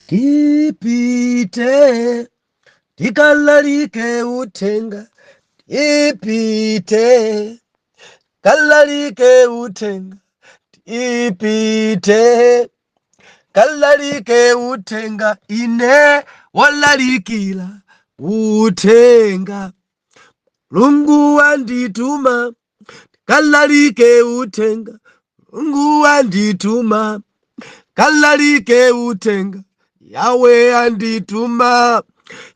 tipite tikalalike uthenga, tipite kalalike uthenga, tipite kalalike uthenga, ine walalikila uthenga, Mulungu wandituma kalalike uthenga, Mulungu wandituma kalalike uthenga, Yawe andituma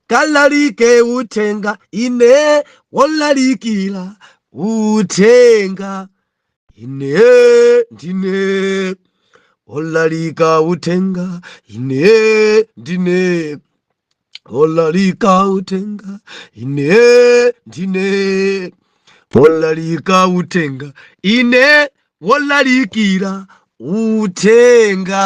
kalalike uthenga, ine walalikila uthenga, ine ndine olalika uthenga, ine ndine olalika uthenga, ine ndine olalika uthenga, ine walalikila uthenga.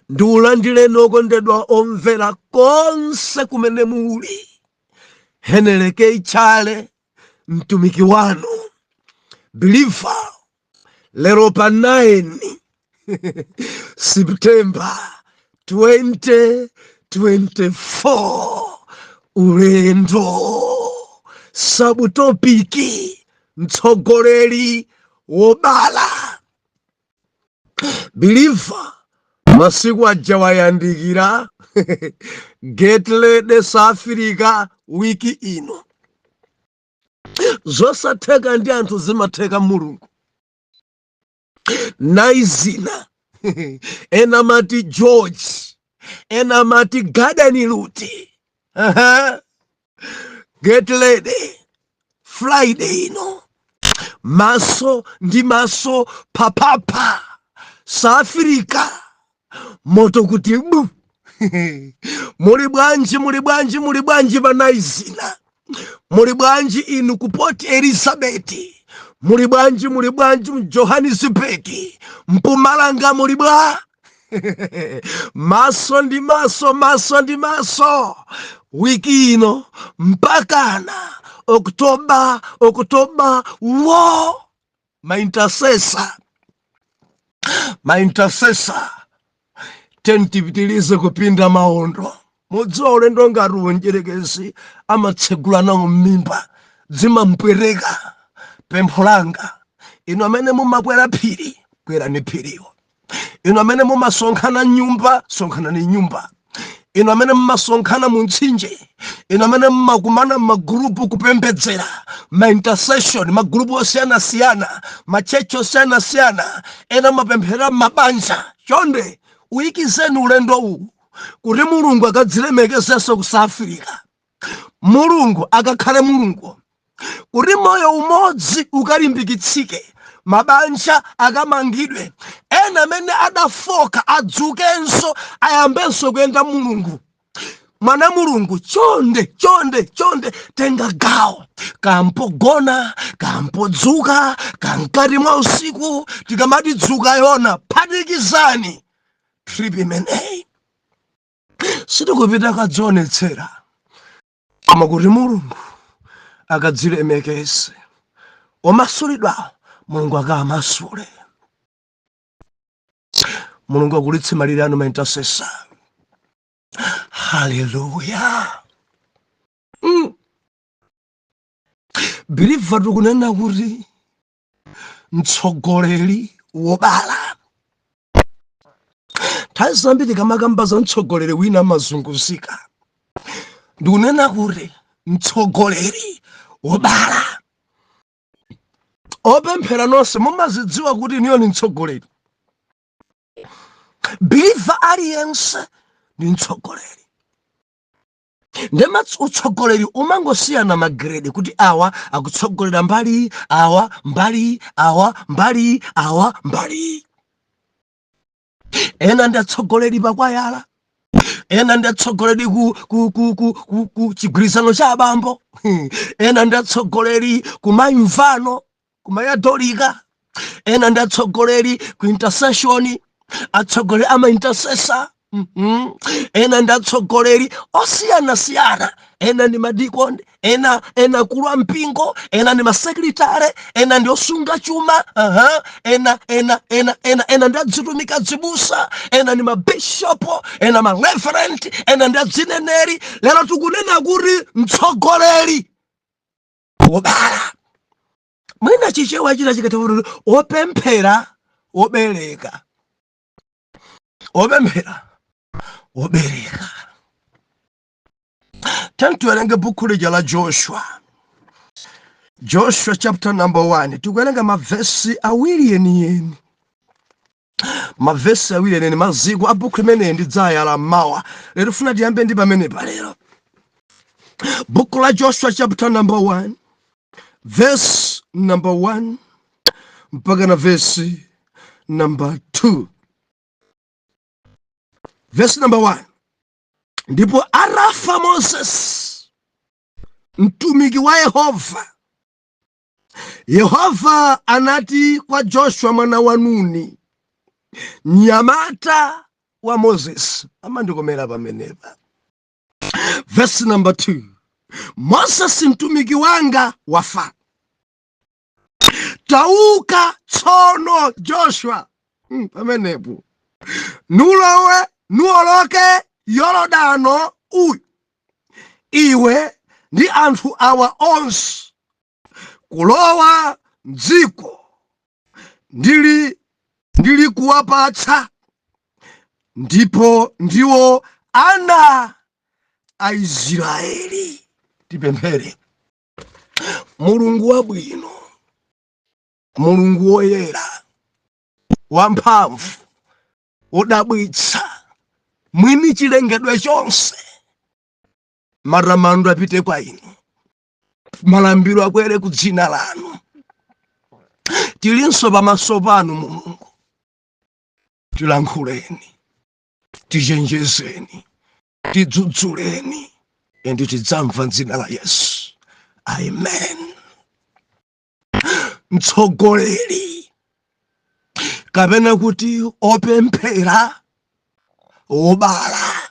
Ndiulandile nokondedwa omvera konse kumene muli, heneleke ichale mtumiki wanu believer. Lero pa 9 September 2024, ulendo sabutopiki mtsogoleri wobala. Believer, masiku aja wayandikira Get Ready South Africa wiki ino. Zosatheka ndi anthu zimatheka Mulungu. Naizina ena mati George, ena mati Garden Luti. Get ready Friday ino, maso ndi maso papapa South Africa moto kuti bu. Muli bwanji Naizina, muli bwanji inu ku Port Elizabeth, muli bwanji Johannesburg, Mpumalanga muli bwa. Maso ndi maso wiki ino mpakana Oktoba wo my intercessor tentipitilize kupinda maondo. Mudziwa ulendo ngati uwonjerekezi amatsegula nawo mmimba zimampereka pempho langa. Inu amene mumakwera phiri, kwerani phiriwo. Inu amene mumasonkhana nyumba, sonkhanani nyumba. Inu amene mumasonkhana mu mtsinje, inu amene mumakumana magrupu kupembedzera, ma intercession, magrupu osiyana-siyana, machechi osiyana-siyana, ena mapemphera mabanja. Chonde uyikizeni ulendo uwu kuti Mulungu akadzilemekezeso ku South Africa. Mulungu akakhale Mulungu, kuti moyo umodzi ukalimbikitsike, mabanja akamangidwe, ena amene adafoka adzukenso ayambenso kuyenda Mulungu. Mwana Mulungu, chonde tenga gawo, kampogona, kampodzuka, kankati mwa usiku, tikamati dzuka yona, phatikizani trip imeneyi. Sitikupita kadzionetsera, koma kuti Mulungu akadzilemekeze. Omasulidwa Mulungu akamasule. Mulungu akulitse malire anu ma intercessor. Hallelujah. Believer tukunena kuti mtsogoleri wobala. Tazambiri kamakamba za mtsogoleri wina mazunguzika. Ndikunena kuti mtsogoleri wobala. Opemphera nonse mumazidziwa kuti niyo ni mtsogoleri. Believer aliyense ni mtsogoleri. Ndema utsogoleri umangosiyana magrade kuti awa akutsogolera mbali, awa mbali, awa mbali, awa mbali. Ena ndi atsogoleri pakwayala, ena ndi atsogoleri ku chigwirizano cha abambo, ena ndi atsogoleri ku maimvano, ku mayatolika, ena ndi atsogoleri ku intercession, atsogoleri ama intercessor, ena ndi atsogoleri osiyana-siyana, ena ndi madikoni, ena kulu mpingo, ena ndi masekretare, ena ndi osunga chuma, ena ndi adzitumiki adzibusa, ena ndi mabishopo, ena mareverend, ena ndi adzineneri. Lero tikunena kuti mtsogoleri wobala. Mwina chichewa china chikati opemphera obereka, opemphera obereka. Tiwerenge buku lija la Joshua chapter number 1. Tikuwerenga mavesi awiri yeniyeni, mavesi awiri yeniyeni. Maziko a buku limene ndidzayala mawa. Lero funa tiyambe ndi pamene palero. Buku la Joshua chapter number 1 verse number 1 mpaka na verse number 2. Verse number 1. Ndipo arafa Moses mtumiki wa Yehova. Yehova anati kwa Joshua mwana wa Nuni, mnyamata wa Moses. Amandikomera pamenepa. Verse number 2. Moses mtumiki wanga wafa. Tauka tsono Joshua, pamenepo, nuoloke Yorodano uyu, iwe ndi anthu awa onse, kulowa m'dziko ndili kuwapatsa, ndipo ndiwo ana a Israeli. Tipemphere. Mulungu wabwino, Mulungu woyera, wamphamvu, wodabwitsa, mwini chilengedwe chonse, matamando apite kwa inu, malambiro akwere ku dzina lanu. Tilinso pamaso panu Mulungu, tilankhuleni, tichenjezeni, tidzudzuleni, ndi tidzamva m'dzina la Yesu. Amen. Mtsogoleri kapena kuti opemphera wobala.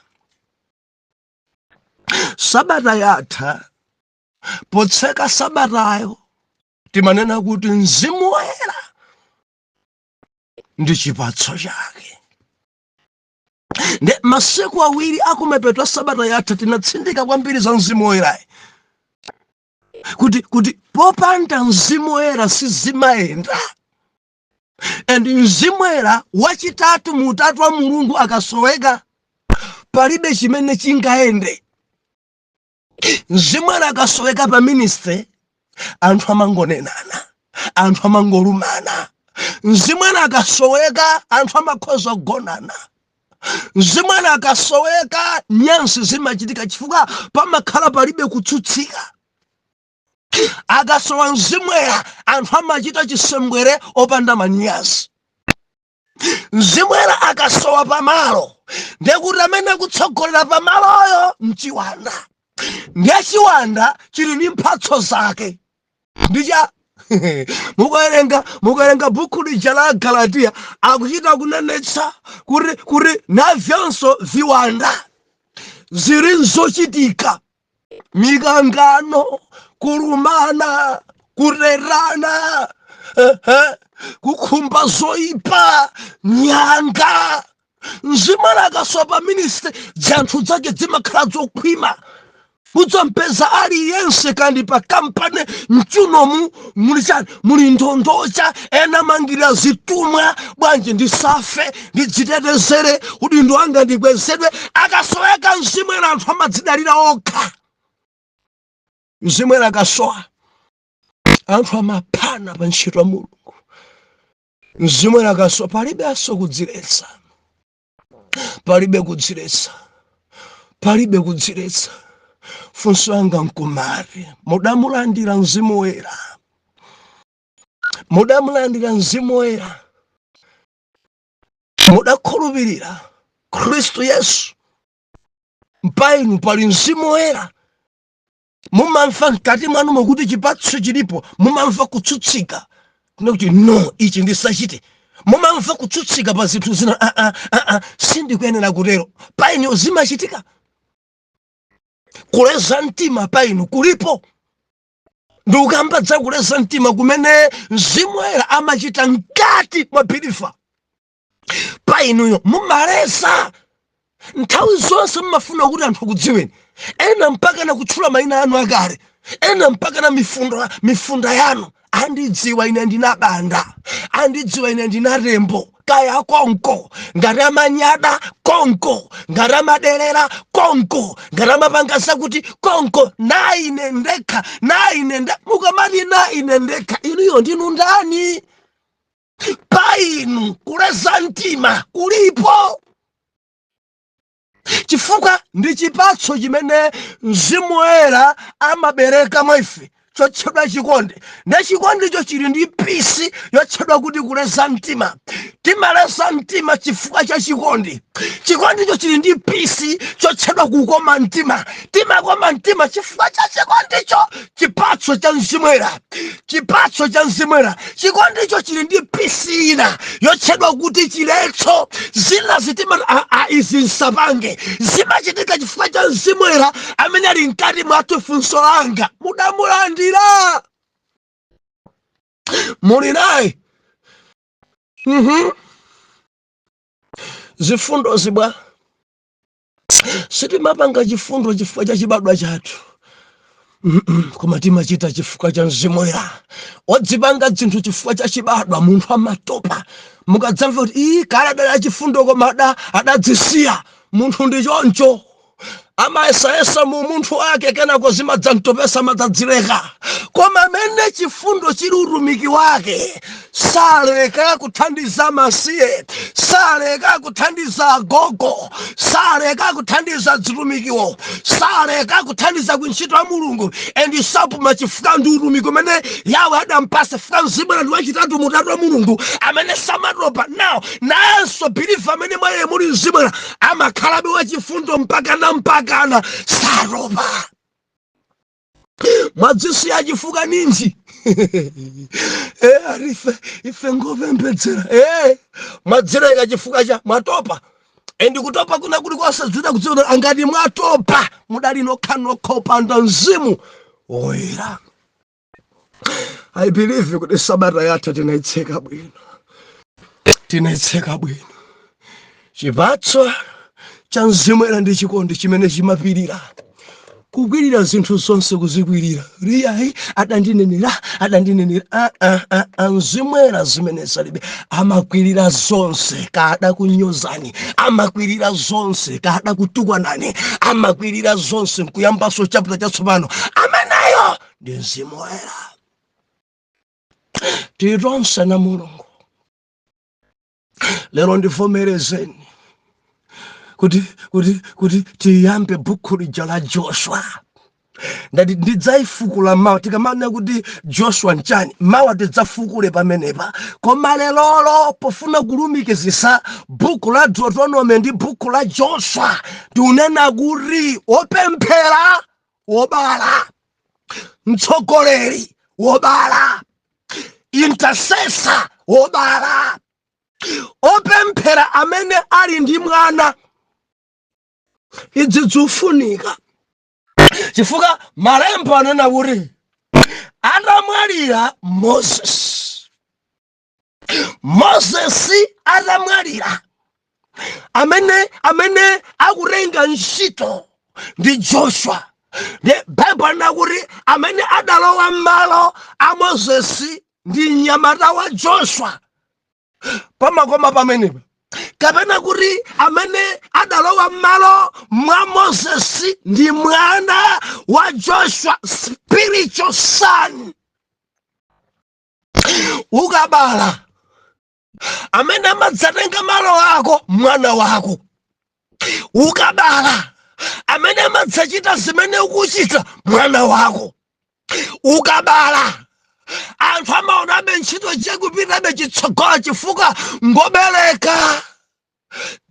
Sabata yatha, potseka sabatayo, timanena kuti Mzimu Woyera ndi chipatso chake. Nde masiku awiri akumapeto sabata yatha tinatsindika kwambiri za Mzimu Woyera. Kuti popanda Mzimu Woyera sizimayenda. And Mzimu Woyera wachitatu mutatu wa Mulungu akasoweka, palibe chimene chingaende. Mzimu Woyera akasoweka pa ministry, anthu amangonenana, anthu amangolumana. Mzimu Woyera akasoweka, anthu amakhoza kugonana. Mzimu Woyera akasoweka, nyansi zimachitika chifukwa pamakhala palibe kutsutsika. Akasowa Mzimu Woyera, anthu amachita chisembwere opanda manyazi. Mzimu Woyera akasowa pamalo, ndekuti amene kutsogolera pamaloyo mchiwanda. Ndiye chiwanda chili ndi mphatso zake. Ndija mukawerenga buku lija la Galatiya, akuchita kunenetsa kuti navyonso viwanda zili nzochitika. Mikangano, kulumana, kurerana, kukhumba zoyipa, nyanga. Mzimu Woyera akasowa pa ministry, zanthu zake zimakhala zokhwima. Udzampeza aliyense kandi pa kampani mchunomu muli ndondocha, ena mangira zitumwa, bwanji ndisafe, ndidzitetezere, udindo wanga ndikwezedwe. Akasoweka Mzimu Woyera, anthu amadzidalira okha. Mzimu Woyera akasowa, anthu amaphana pa ntchito ya Mulungu. Mzimu Woyera akasowa, palibe aso kudziretsa, palibe kudziretsa, palibe kudziretsa. Funso yanga nkumari, mudamulandira Mzimu Woyera, mudamulandira Mzimu Woyera, mudakhulupirira Khristu Yesu, mpainu pali Mzimu Woyera, mumamva mkati mwanu mokuti chipatso chilipo, mumamva kutsutsika, kuti no, ichi ndisachite, mumamva kutsutsika pa zinthu zina sindikuyenera kutero. Pa inu zimachitika. Kuleza mtima pa inu kulipo. Ndi ukamba za kuleza mtima kumene Mzimu Woyera amachita mkati mwa phirifa. Pa inuyo mumaleza. Nthawi zonse mumafuna kuti anthu akudziweni. Ena mpaka na kutchula mayina anu akale. Ena mpaka na mifunda yanu. Andidziwa ine ndina banda. Andidziwa ine ndina rembo. Kaya konko. Ngarama nyada konko. Ngarama derera konko. Ngarama pangasa kuti konko. Na ine ndeka. Na ine ndeka. Mukamani na ine ndeka. Inuyo ndinu ndani. Pa inu kuleza mtima kulipo. Chifukwa ndi chipatso chimene Mzimu Woyera amabereka mwa ife chotchedwa chikondi. Ne chikondicho chili ndi pisi yotchedwa kuti kuleza mtima. Timaleza mtima chifukwa cha chikondi. Chikondicho chili ndi pisi chotchedwa kukoma mtima. Timakoma mtima chifukwa cha chikondicho. Chipatso cha Mzimu Woyera. Chipatso cha Mzimu Woyera. Chikondicho chili ndi pisi ina yotchedwa kuti chiletso. Zina zitima izi nsapange. Zimachitika chifukwa cha Mzimu Woyera amene ali mkati mwathu. Funso langa mudamulandira. Muli naye. Zifundo zibwa. Sitimapanga chifundo chifukwa cha chibadwa chathu. Koma timachita chifukwa cha Mzimu Woyera. Odzipanga zinthu chifukwa cha chibadwa munthu amatopa. Mukadzamva kuti kale adali chifundo koma adadzisiya. Munthu ndi choncho. Amayesayesa mu munthu wake kenako zimadzamtopesa madzadzileka. Koma amene chifundo chili utumiki wake saleka kuthandiza masiye, saleka kuthandiza agogo, saleka kuthandiza zilumikiwo, saleka kuthandiza kuntchito ya Mulungu. And sapuma chifukwa ndi utumiki umene Yawe adampasa. Fika Mzimu Woyera ndi wachitatu mutatu wa Mulungu amene samatopa. Now nayenso believe amene mwa iye muli Mzimu Woyera amakhalabe wachifundo mpaka na mpakana saropa. Mwadzisiya chifukwa ninji. Ife ngopembedzera. Mwadzireka chifukwa cha mwatopa. Endi kutopa kuna kuli kwasadzira kudziona angati mwatopa. Mudali nokha upanda Mzimu Woyera. I believe kuti sabata yatha tinaitseka bwino. Tinaitseka bwino. Chipatso cha Mzimu Woyera ndi chikondi chimene chimapirira. Kugwirira zinthu zonse kuzikwirira. Riyayi adandinenera. Mzimu Woyera zimene zalibe. Amakwirira zonse kada kunyozani. Amakwirira zonse kada kutukwanani. Amakwirira zonse kuyambaso chapter chatsopano. Ameneyo ndi Mzimu Woyera. Tironse na Mulungu. Lero ndivomerezeni kuti tiyambe buku lija la Joshua. Ndati ndidzayifukula mawa tikamana kuti Joshua nchani mawa tidzafukule pamenepa. Koma lero pofuna kulumikizisa buku la Deuteronomy ndi buku la Joshua tiunena kuti opemphera wobala, mtsogoleri wobala, intercessor wobala, opemphera amene ali ndi mwana idzufunika. Chifukwa malemba anena kuti atamwalira Moses atamwalira amene akutenga ntchito ndi Joshua. The Bible nakuti amene adalowa m'malo a Moses ndi mnyamata wa Joshua. Pamakoma pamenepa kapena kuti amene adalowa m'malo mwa Moses ndi mwana wa Joshua, spiritual son. Ukabala amene amadzatenga malo ako mwana wako. Ukabala amene amadzachita zimene ukuchita mwana wako. Ukabala anthu amaonabe ntchito chakupitabe chitsogola chifukwa ngobereka.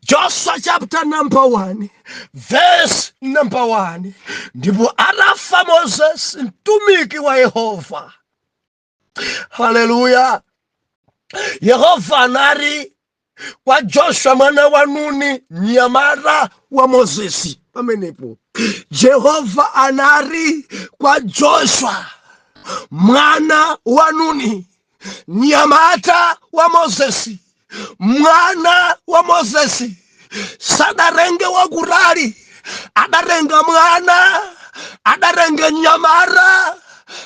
Joshua chapter number 1 verse number 1. Ndipo anafa Moses mtumiki wa Yehova. Hallelujah. Yehova anali kwa Joshua mwana wa Nuni mnyamata wa Mozesi. Pamenepo Jehova anali kwa Joshua mwana wa Nuni mnyamata wa Mozesi. Mwana wa Mozesi sadarenge wa kurali, adarenga mwana, adarenga nyamara,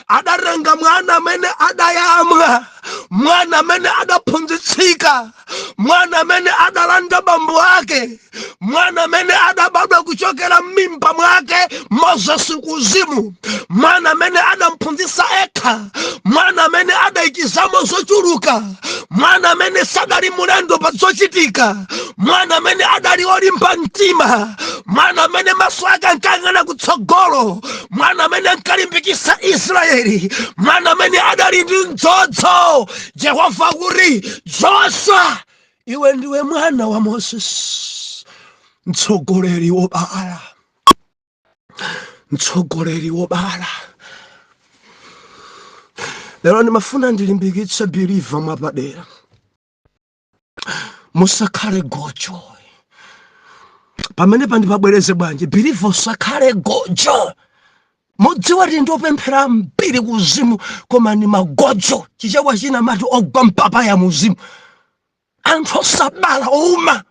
adarenga mwana mene adayamwa, mwana mene adapunzitsika, mwana mene adalanda bambu wake, mwana mene adabadwa kuchokera mimba mwake Mozesi kuzimu, mwana mene adampunzisa eka, mwana mene adaikizamo zochuluka, mwana mene sadali mulendo pa zochitika, mwana mene adali olimba mtima, mwana mene maso ake ankang'ana kutsogolo, mwana mene ankalimbikisa Israeli, mwana mene adali ndi mdzodzi. Jehova kuti Joshua, iwe ndiwe mwana wa Moses, mtsogoleri wobala, mtsogoleri wobala. Lero ndimafuna ndilimbikitse believer mwapadera, musakhale gojo. Pamene pandipabwereze bwanji, believer usakhale gojo. Mudziwa kuti ndopemphera mbiri kuzimu koma ni magojo, chichewa china mati ogwa mpapaya muzimu, anthu osabala ouma.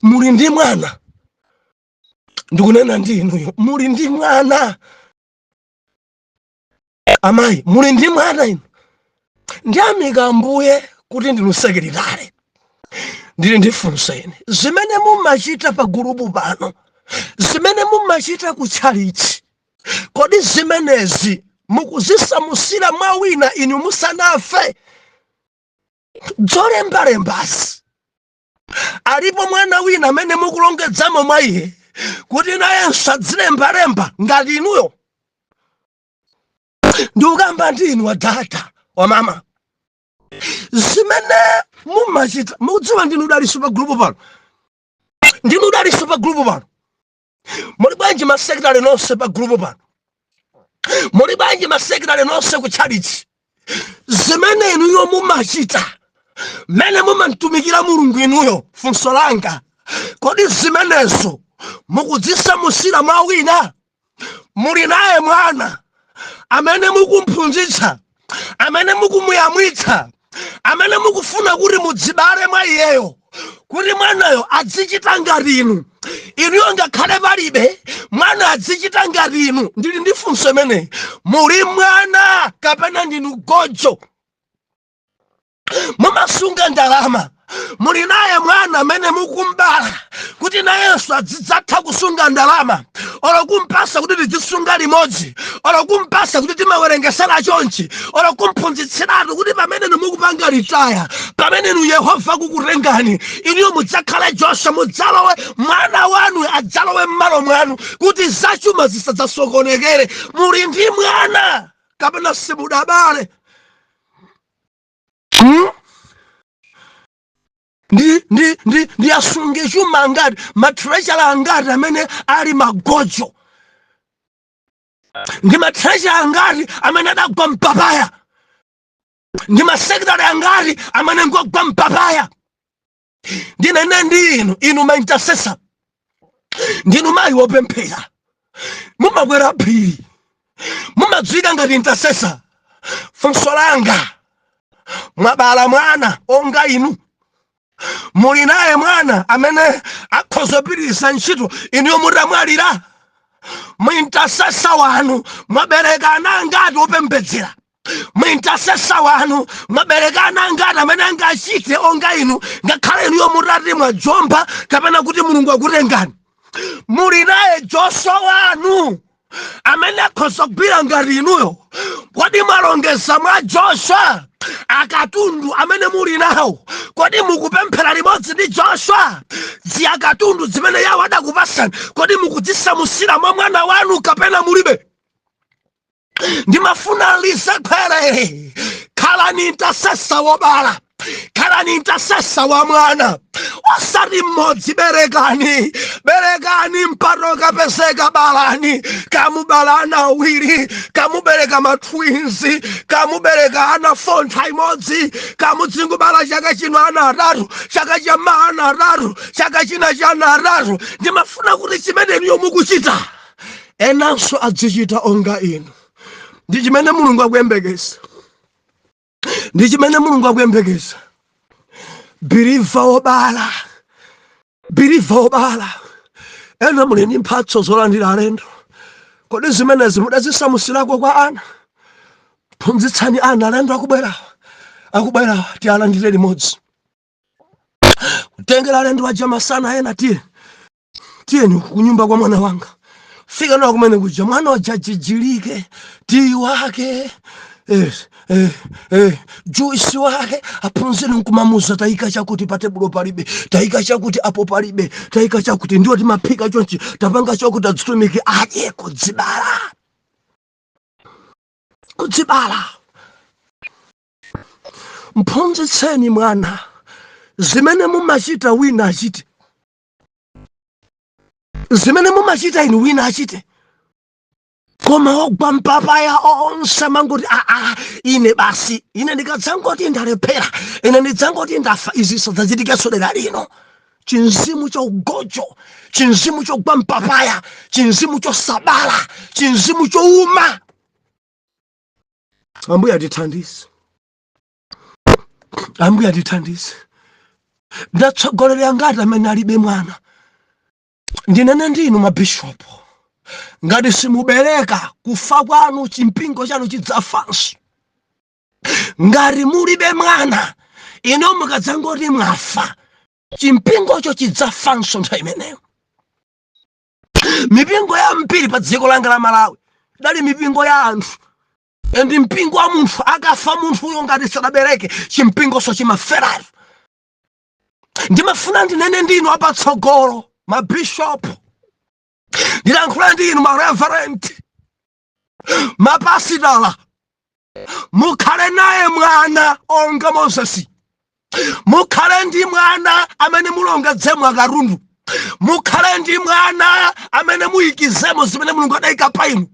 Muli ndi mwana, ndikunena ndi inuyo, muli ndi mwana. Amayi, muli ndi mwana inu. Ndiyamika Ambuye kuti ndinu sekretari. Ndili ndifunsa ine, zimene mumachita pa gurupu pano, zimene mumachita kutchalichi, kodi zimenezi mukuzisamusira mwa wina inu musanafe? Dzolembalembasi. Alipo mwana wina amene mukulongedzamo mwa iye kuti nayenso adzilembalemba ngati inuyo? Ndikukamba ndi inu wadada wa mama, zimene mumachita, mukudziwa ndinu daliso pa grupu pano, ndinu daliso pa grupu pano. Muli bwanji masekretari nonse pa grupu pano, muli bwanji masekretari nonse kutchalichi, zimene inuyo mumachita, mene mumantumikira Mulungu inuyo, funso langa, kodi zimenezo mukuzisamusira mwa wina? Muli naye mwana amene mukumphunzitsa, amene mukumuyamwitsa, amene mukufuna kuti mudzibale mwa iyeyo, kuti mwanayo adzichita ngati inu, inuyo ngakhale palibe mwana adzichita ngati inu. Ndili ndi funso imene, muli mwana kapena ndinu gojo? Mumasunga ndalama, muli naye mwana amene mukumbala kuti nayenso adzidzatha kusunga ndalama, olo kumpasa kuti tizisunga limodzi, olo kumpasa kuti timawerengesera chonchi, olo kumphunzitsiratu kuti pamene mukupanga ritaya, pamene Yehova kukutengani, inuyo mudzakhale Joshua, mudzalowe, mwana wanu adzalowe m'malo mwanu kuti zachuma zisadzasokonekere. Muli ndi mwana kapena simudabale? Ndi asunge chuma ngati, matreasure angati amene ali magojo, ndi matreasure angati amene adagwa mpapaya, ndi masekretari angati amene ngogwa mpapaya. Ndinene ndi inu ma intercessor, ndinu mayi wopemphera, mumakwera phiri, mumadzika ngati intercessor. Funso langa, mwabala mwana onga inu? Muli naye mwana amene akhozopirisa ntchito inuyo mutamwalira? Muintercessor wanu mwabereka ana ngati opembedzera? Muintercessor wanu mwabereka ana ngati amene angachite onga inu, ngakhale inuyo mutati mwajomba kapena kuti Mulungu akutengani? Muli naye Joshua wanu amene akhozogwira ngati inuyo? Kodi mwalongeza mwa Joshua akatundu amene muli nawo? Kodi mukupemphera limodzi ndi Joshua ziyakatundu zimene Yawo adakupasani? Kodi mukuzisamusira mwa mwana wanu kapena mulibe? Ndimafuna lisekhwere, khalani intercessor wobala, khalani intercessor wa mwana. osati mmodzi. Berekani mparo kapeseka balani, kamubala ana awiri, kamubereka matwinsi, kamubereka ana fonta imodzi, kamudzingubala chaka chino ana atatu, chaka chama ana atatu, chaka china cha ana atatu. Ndimafuna kuti chimene niyo mukuchita enanso adzichita onga inu. Ndi chimene Mulungu akuyembekeza. Ndi chimene Mulungu akuyembekeza. Biriva obala. Ena muli ndi mphatso zolandira alendo. Kodi zimenezi mudazisamusilako kwa ana? Phunzitsani ana alendo akubwera tialandire limodzi. Kutengera alendo aja masana ena tiyeni kunyumba kwa mwana wanga. Fika nawo kumene kuja mwana wajajijilike ti wake juisi wake aphunzire nkumamuza taika chakuti patebulo palibe, taika chakuti apo palibe, taika chakuti ndiwo timaphika chonchi, tapanga chakuti adzitumike adye kudzibala. Mphunzitseni mwana zimene mumachita wina achite, zimene mumachita inu wina achite. Koma ogwa mpapaya onse mangoti ine basi, ine ndikadzangoti ndalephera, ine ndidzangoti ndafa, izi sadzachitikenso dera lino. Chinzimu chaugojo, chinzimu chogwa mpapaya, chinzimu chosabala, chinzimu chouma. Ambuye atithandize. Ndatsogolera ngati amene alibe mwana. Ndinene ndinu mabishopu, ngati simubereka kufa kwanu chimpingo chanu chidzafanso. Ngati mulibe mwana ino mukadzangoti mwafa, chimpingocho chidzafanso nthawi imeneyo. Mipingo ya mpiri pa dziko langa la Malawi dali mipingo ya anthu. Ndi mpingo wa munthu akafa munthuyo ngati sadabereke, chimpingoso chimaferatu. Ndimafuna ndinene ndinu apatsogolo, mabishopu, ndilankhula ndinu mareverend, mapasitala, mukhale naye mwana onga Mozesi. Mukhale ndi mwana amene mulongedzemo akarundu. Mukhale ndi mwana amene muyikizemo zimene Mulungu adayika pa inu.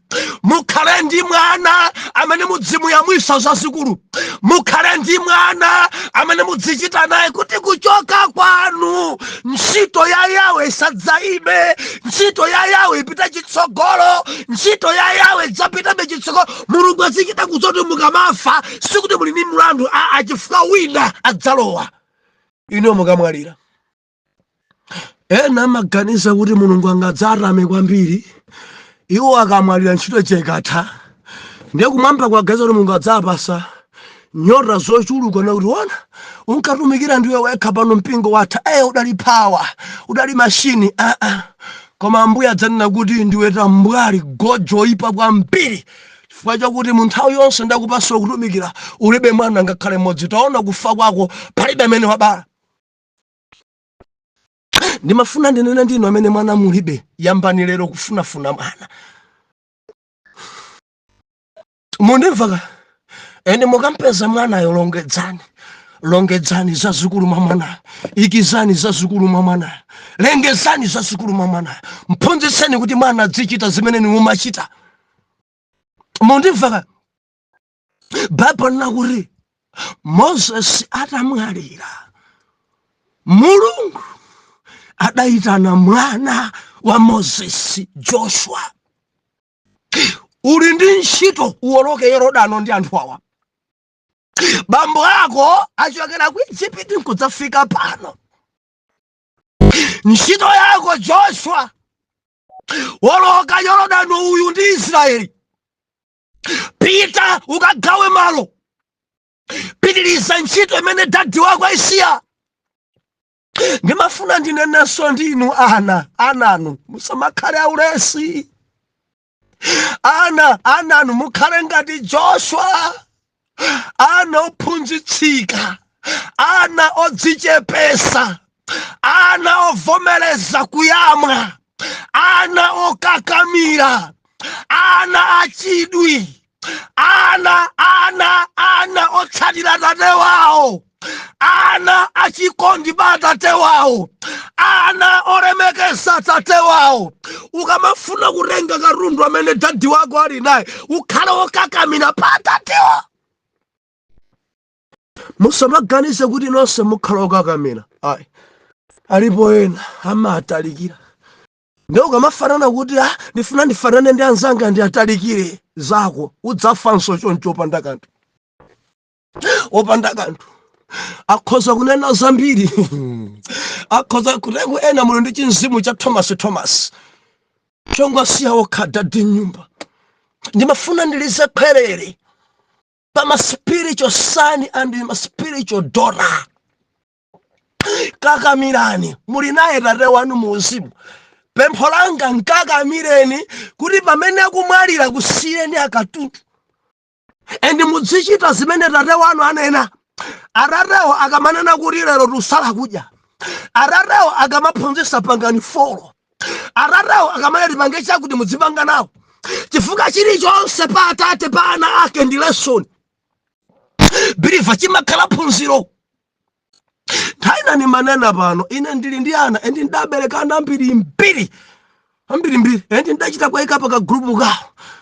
Mukhale ndi mwana amene mudzimuyamwisa zazikulu. Mukhale ndi mwana amene mudzichita naye kuti kuchoka kwanu ntchito ya Yawe isadzaime, ntchito ya Yawe ipita chitsogolo, ntchito ya Yawe idzapitabe chitsogolo. Mulungu azichita kuzoti mukamafa sikuti muli ndi mlandu, chifukwa wina adzalowa ino mukamwalira. Ena maganiza kuti Mulungu angadzarame kwambiri, iwo akamwalira ntchito chekatha, ndiye kumwamba kwagaza kuti Mulungu adzapasa nyota zochuluka na kuti wona unkatumikira ndiwe wekha pano mpingo watha, udali power, udali mashini. Koma Ambuye adzanena kuti ndiwe tambwali gojo ipa kwambiri, chifukwa chakuti mu nthawi yonse ndakupasa kutumikira ulibe mwana ngakhale mmodzi. Taona kufa kwako palibe amene wabala. Ndimafuna ndinene ndinu amene mwana mulibe, yambani lero kufunafuna mwana. Mundimva? Ene mukampeza mwanayo longedzani zazikulu mwa mwanayo, ikizani zazikulu mwa mwanayo, lengezani zazikulu mwa mwanayo. Mphunzitseni kuti mwana adzichita zimene mumachita. Mundimva? Baibulo linakuti Moses atamwalira, Mulungu adayitana mwana wa Moses, Joshua. Uli ndi ntchito uwoloke Yorodano ndi anthu awa. Bambo ako achokera ku Egypt nkudzafika pano. Ntchito yako Joshua, woloka Yorodano uyu ndi Israeli. Pita ukagawe malo. Pitiriza ntchito imene dadi wako aisiya. Ndimafuna ndinenenso ndinu ananu musamakhale aulesi. Ananu mukhale ngati Joshua, ana ophunzitsika, ana odzichepesa, ana ovomereza kuyamwa, ana okakamira, ana achidwi, ana otsatira tate wawo, ana achikondi ba atate wawo, ana oremekeza atate wawo. Ukamafuna kurenga karundu amene dadi wako ali naye, ukhala wokakamira pa atate wawo. Musamaganize kuti nonse mukhala wokakamira. Ayi, alipo ena amatalikira. Ndiyo ukamafanana kuti ndifuna ndifanane ndi anzanga ndiyatalikire zako, udzafanso choncho opanda kanthu. Opanda kanthu. Akhoza kunena zambiri. Akhoza kutenga ena muno ndi chinzimu cha Thomas. Chongo siya okha dadi nyumba. Ndimafuna ndilize kwerere pa ma spiritual son and ma spiritual daughter. Kakamirani, muli naye tate wanu mu uzimu. Pempho langa nkakamireni kuti pamene akumwalira kusiyeni akatundu. Endi muzichita zimene tate wanu anena. Ararewo akamanena kuti lero tusala kudya. Ararewo akamaphunzitsa pangani folo. Ararewo akamanena pange chakuti mudzipanga nawo. Chifukwa chilichonse pa atate pa ana ake ndi lesson. Believe chimakhala phunziro. Taina ni manena pano, ine ndili ndi ana endi ndabereka ana ambiri. Endi ndachita kuika pa group ka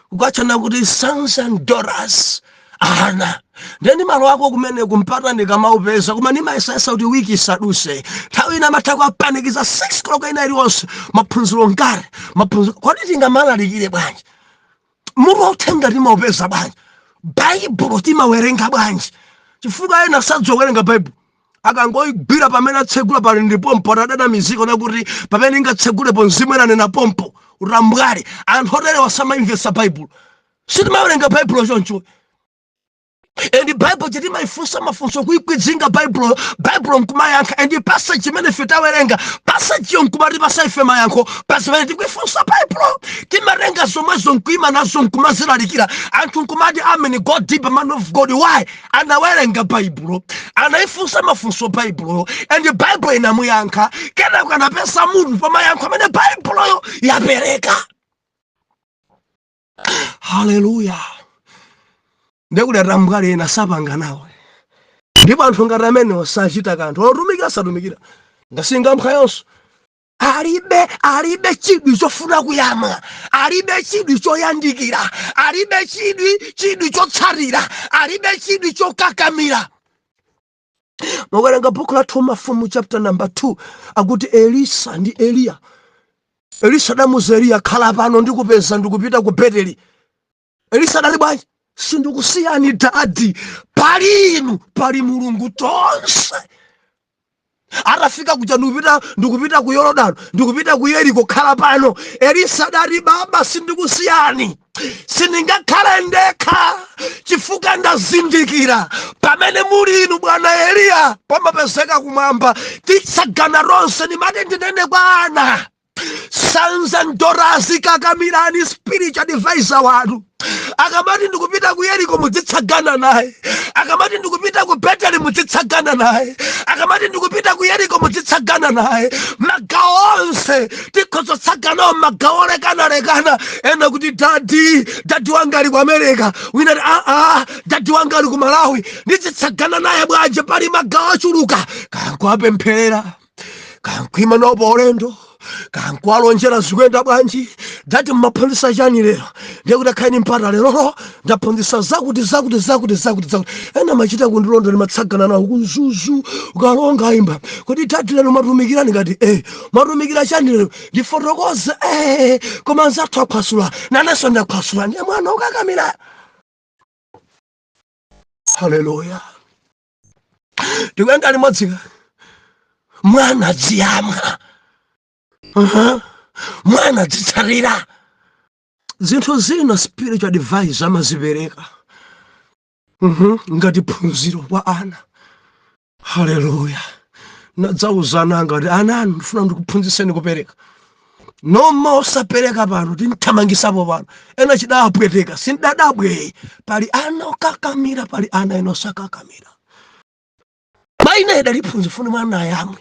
kukachana kuti sons and daughters ana. Ndeni malo ako kumene kumpata ndikamaupeza kuma nimayesesa kuti wiki saduse. Tawi ina matako apanikiza 6 o'clock ina iliwonse maphunziro ngare. Maphunziro kodi tingamalalikire bwanji? Muba utenga timaupeza bwanji? Bible timawerenga bwanji? Chifukwa ena sadzowerenga Bible. Akangoigwira pamene atsegula pali ndipo mpotadada miziko nakuti pamene ingatsegulepo mzimu ena nena pompo urambwale anthu otere wasamaimvesa Bible. Sitimawerenga Bible choncho. Endi Bible chitimayifunsa mafunso kuikwidzinga Bible nkumayankha. Endi passage chimene fitawerenga passage nkumati pasaife mayankho pasimene tikuifunsa Bible. Timarenga zomwezo nkuima nazo nkumazilalikira. Anthu nkumati amen, God deep, man of God. Why? Anawerenga Bible, anaifunsa mafunso Bible, endi Bible inamuyankha. Kena ukanapesa munthu pamayankho amene Bible yo yapereka. Hallelujah. Ndekudera mbwale ena sapanga nawe. Ndipo anthu ngati amene osachita kanthu otumikira satumikira. Ngasinga mkhayonso. Alibe chidwi chofuna kuyamwa. Alibe chidwi choyandikira. Alibe chidwi chotsatira. Alibe chidwi chokakamira. Mwawerenga buku la Mafumu chapter number 2 akuti Elisa ndi Eliya. Elisa damuza Eliya, khala pano ndikupeza ndikupita ku Beteli. Elisa dali bwanji? Sindikusiyani dadi, pali inu, pali Mulungu tonse. Atafika kuja ndikupita ku Yorodani, ndikupita ku Yeriko, khala pano. Elisa dali baba, sindikusiyani. Sindingakhale ndekha chifukwa ndazindikira pamene muli inu bwana Eliya pamapezeka kumwamba. Titsagana ronse nimati ndinene kwa ana. Sons and daughters kakamirani spiritual advisor wanu. Akamati ndikupita ku Yeriko mudzitsagana naye. Akamati ndikupita ku Beteli mudzitsagana naye. Akamati ndikupita ku Yeriko mudzitsagana naye. Magawo onse tikhozotsagana magawo lekana. Ena kuti dadi wanga ali ku America. Wina dadi wanga ali ku Malawi. Nditsagana naye bwanji pali magawo achuluka. Kankwapempherera. Kankwima nopo olendo. Kankwalonjera zikuyenda bwanji. Dati mmaphunzitsa chani lero? Ndiye kuti akhayini mpata lero ndaphunzitsa zakuti. Ena machita kundilonda ndimatsagana nawo kuzuzu ukalonga imba. Kuti dati lero matumikirani ngati matumikira chani lero? Ndifotokoze koma nzathu aphwasula. Nanenso ndaphwasula. Ndiye mwana ukakamira. Hallelujah. Ndikuyenda limodzika. Mwana dziyamwa. Mwana dzitsarira. Zinthu zina spiritual advice amazipereka. Ngati phunziro kwa ana. Hallelujah. Nadzauzana ngati ana ndifuna ndikuphunzitseni kupereka. Noma osapereka pano tinthamangisapo pano. Ena chidapweteka sindadabwe. Pali ana okakamira, pali ana enosakakamira. Maina edaliphunzi funa mwana ayamwe.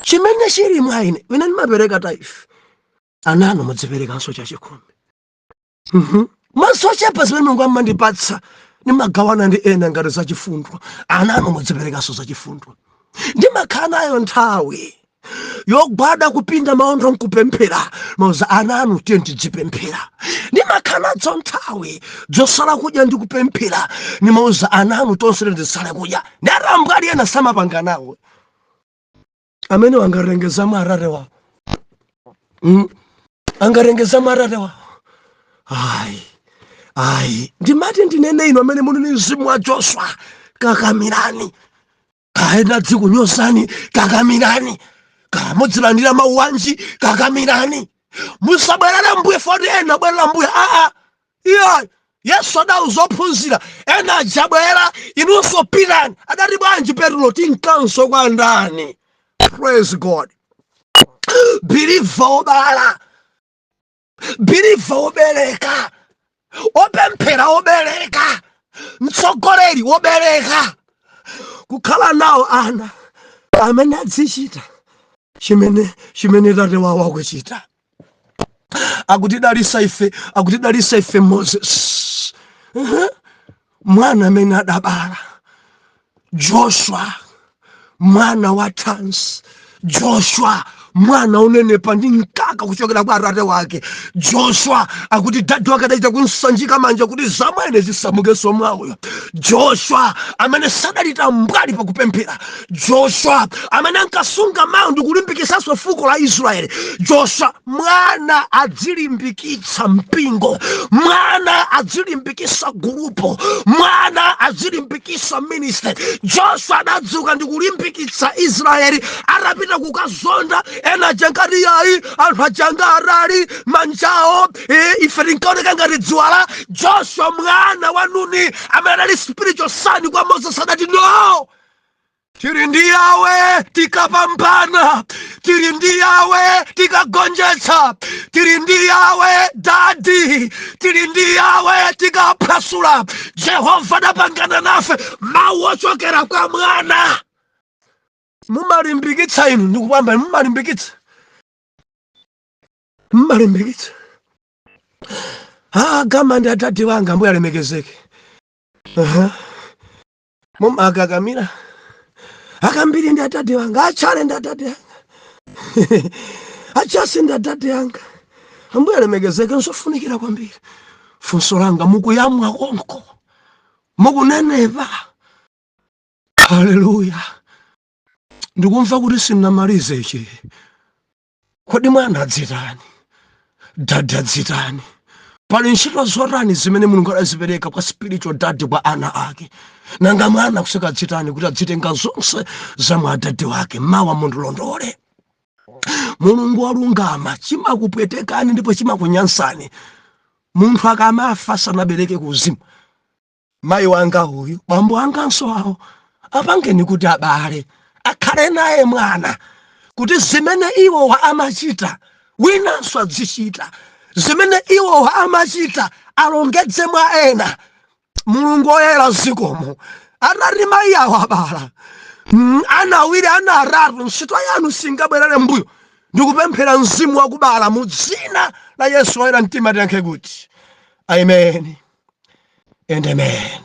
Chimene chili mwaine wina ndimapereka taife. Anano mudzipereka nso cha chikhumi. Maso chepa zimene Mulungu amandipatsa nimagawana ndi ena ngati zachifundo. Ana anu mudziperekaso zachifundo. Ndimakhala nayo nthawi yogwada kupinda maondo nkupemphera mauza ana anu tiye tidzipemphera. Ndimakhala nazo nthawi zosala kudya ndi kupemphera nimauza ana anu tonse tisale kudya. Ndi arambwa ali ena samapanga nawo amene wangarengeza marare wawo. Angarengeza marare wawo. Ayi ndimati ndinene ino amene muli mzimu wa Joshua, kakamirani. Kaenda dzikunyozani, kakamirani. Kamudzilandira mawu wanji, kakamirani. Musabwerera mbuye foti ena bwerera mbuye. Iya Yesu adauza ophunzira ena ajabwera inunso pitani. Adati bwanji Petro tinkanso kwa ndani. Praise God. Believe obala. Believe obereka. Opemphera obereka. Mtsogoleri obereka. Kukhala nawo ana amene adzichita chimene tate wawo akuchita. Akutidalisa ife Moses. Mwana amene adabala Joshua, mwana wa Tansi. Joshua mwana unenepa ndi mkaka kuchokera kwa atate wake. Joshua akuti dadi wake adaita kunsanjika manja kuti zamwene zisamukenso mwawoyo. Joshua amene sadalita mbali pakupemphera. Joshua amene ankasunga mawu ndi kulimbikisanso fuko la Israeli. Joshua mwana adzilimbikitsa mpingo, mwana adzilimbikitsa gurupo, mwana adzilimbikitsa ministry. Joshua adadzuka ndi kulimbikitsa Israeli atapita kukazonda. Ena jangati yayi anthu ajanga arali manjawo ife tinkaoneka ngati dziwala. Joshua mwana wa Nuni amene ali spiritual son kwa Moses adati no, tiri ndi Yawe tikapambana, tiri ndi Yawe tikagonjetsa, tiri ndi Yawe dadi, tiri ndi Yawe tikaphwasula. Jehova adapangana nafe, mawu ochokera kwa mwana. Mumalimbikitsa inu ndikupamba, mumalimbikitsa. Gama ndi atati wanga mbuye alemekezeke. Akakamira akambiri ndi atati wanga, achale ndi atati wanga, achase ndi atati wanga. Mbuye alemekezeke nsofunikira kwambiri. Funso langa mukuyamwa konko, mukunenepa. Haleluya. Ndikumva kuti sinamalize ichi. Kodi mwana adzitani? Dadi adzitani? Pali ntchito zotani zimene Mulungu adazipereka kwa spiritual dadi kwa ana ake. Nanga mwana kuseka adzitani kuti adzitenga zonse za mwa dadi wake. Mawa mundilondole. Mulungu walungama chimakupwetekani ndipo chimakunyansani. Munthu akamafa sanabereke kuzimu. Mayi wanga uyu, bambo wanganso awo, apangeni kuti abale. Akhale naye mwana kuti zimene iwo amachita winanso azichita. Zimene iwo amachita alongedze mwa ena. Mulungu oyera zikomo atati mayi awo abala ana awiri ana atatu, ntchito yanu singabwerere mbuyo. Ndikupemphera mzimu wakubala mu dzina la Yesu oyera mtima tiyankhe kuti amen and amen.